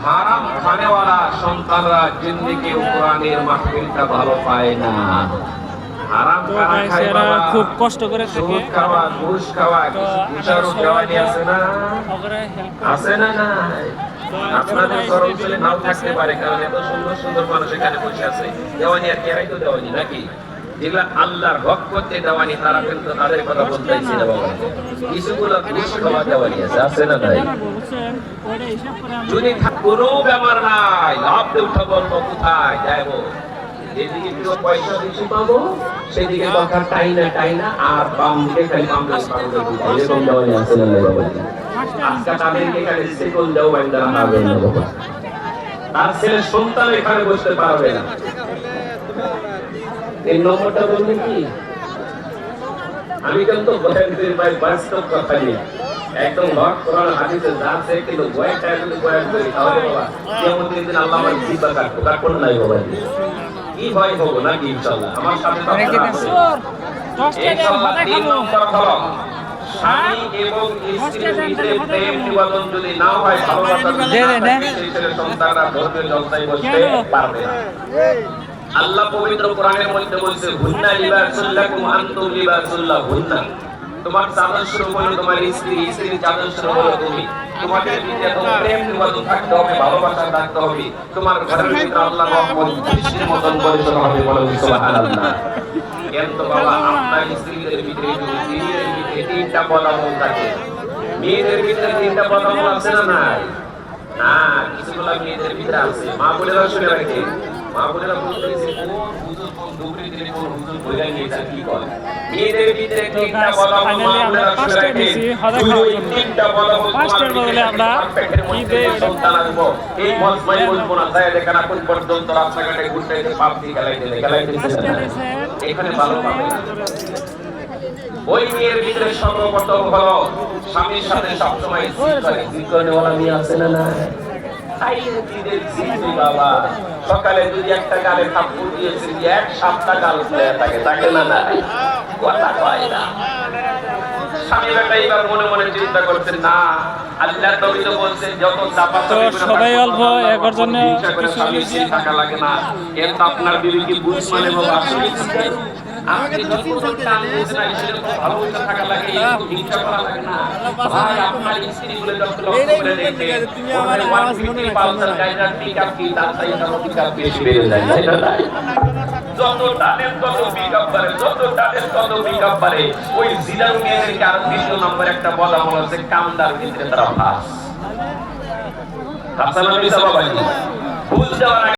হারাম খানেওয়ালা সন্তানরা জিন্দেগি কোরআনের মাহফিলটা ভালো পায় না। হারাম খানা খায় বাবা, খুব কষ্ট করে থাকে। সুদ খাওয়া, ঘুষ খাওয়া, ঘুষারও দেওয়ানি আছে না, আছে না? না, আপনাদের অঞ্চলে নাও থাকতে পারে, কারণ এত সুন্দর সুন্দর মানুষ এখানে বসে আছে। দেওয়ানি আর কেরাই তো দেওয়ানি নাকি? যেগুলা আল্লাহর হক করতে দেওয়ানি, তারা কিন্তু তাদের কথা বলতেছি না বাবা। কিছুগুলো ঘুষ খাওয়া দেওয়ানি আছে না নাই? যদি কোনো ব্যাপার নাই, লাভ উঠা বলবো কোথায় যাবো, যেদিকে একটু পয়সা বেশি পাবো সেদিকে কথা টাইনা আর বাম দিকে খালি এরকম দেওয়ানি আছে না বাবা? আজকে তাদেরকে এখানে সেকল দেওয়া বাইন্দারা পাবে না বাবা। তার ছেলে সন্তান এখানে বসতে পারবে না। এই নম্বরটা বলবেন কি? আমি কিন্তু ভাই বাস্তব কথা নেই, একদম হক কোরআন হাদিসে যা আছে কিন্তু বয়ানটা যদি বয়ান করি তাহলে বাবা কিয়ামতের দিন আল্লাহ আমার জিব্বা কাটবো নাই বাবা। কি ভয় হবো নাকি? ইনশাআল্লাহ আমার সাথে ইনশাআল্লাহ 3 নম্বর হলো স্বামী এবং স্ত্রীর ভিতরে প্রেম নিবেদন যদি না হয়, ভালোবাসা যদি না থাকে, সেই ছেলে সন্তানরা ধর্মের জলসায় বসতে পারবে না। আল্লাহ পবিত্র কোরআনের মধ্যে বলছে, হুন্না লিবাসুল লাকুম আনতুম লিবাসুল লাহুন্না। তোমার চাদর শুরু হলো তোমার স্ত্রী, স্ত্রীর চাদর শুরু হলো তুমি। তোমাদের ভিতরে তো প্রেম নিবেদন থাকতে হবে, ভালোবাসা থাকতে হবে। তোমার ঘরের ভিতরে আল্লাহর রহমত বৃষ্টির মতন বর্ষণ হবে, বলেন সুবহানাল্লাহ। কিন্তু বাবা আপনার স্ত্রীদের ভিতরে যদি স্ত্রীদের ভিতরে 3টা বলামন থাকে, মেয়েদের ভিতরে 3টা বলামন আছে না নাই? না, কিছুগুলো মেয়েদের ভিতরে আছে। মা বোনেরা শুনে রাখে, মা বোনেরা বলতেছে কোন হুজুর কোন ডুবরি দিলে কোন হুজুর বইলা নিয়ে যায় কি করে। মেয়েদের ভিতরে 3টা বলামন মা বোনেরা শুনে রাখে, 3টা বলামন ফার্স্টের বলে আমরা কি দেই সন্তান আসবো, এই মজমাই বলবো না, যায় দেখেন এখন পর্যন্ত রাস্তাঘাটে ঘুরতে পাপ দিয়ে খেলাইতেছে এখানে ভালো পাবে না। ওই মেয়ের ভিতরে সর্বপ্রথম হলো স্বামীর সাথে সবসময় জিজ্ঞাসাওয়ালা মেয়ে আছে না? না, বাবা সকালে যদি একটা গালে থাপ্পড় দিয়েছে, এক সপ্তাহ গাল থাকে না? না, কথা কয় না। স্বামী বেটা এবার মনে মনে চিন্তা করছেন, না আল্লাহ নবী তো বলছেন যত সবাই অল্প একর জন্য স্বামী স্ত্রী থাকা লাগে না, কিন্তু আপনার বিবি কি বুঝ মানে বাবা আসলে আপনি যতটুকু টান দিয়েছেন সেরকম ভালোবাসা থাকা লাগে, একটু হিংসা করা লাগে না ভাই। আপনার স্ত্রী বলে যত লক্ষ্য করে দেখে ওখানে 150 পালসার গাড়িটার পিকআপ কি তার চাইতে পিকআপ বেশি বেড়ে যায়, তাই না? যত টানেন তত পিকআপ বাড়ে, যত টানেন তত পিকআপ বাড়ে। ওই জিলার মেয়েদেরকে আর 2 নম্বর একটা বলা হচ্ছে কামদার ভিতরে তারা ফাঁস। হাসান আলী সাহেব বাবা বুঝ যাওয়ার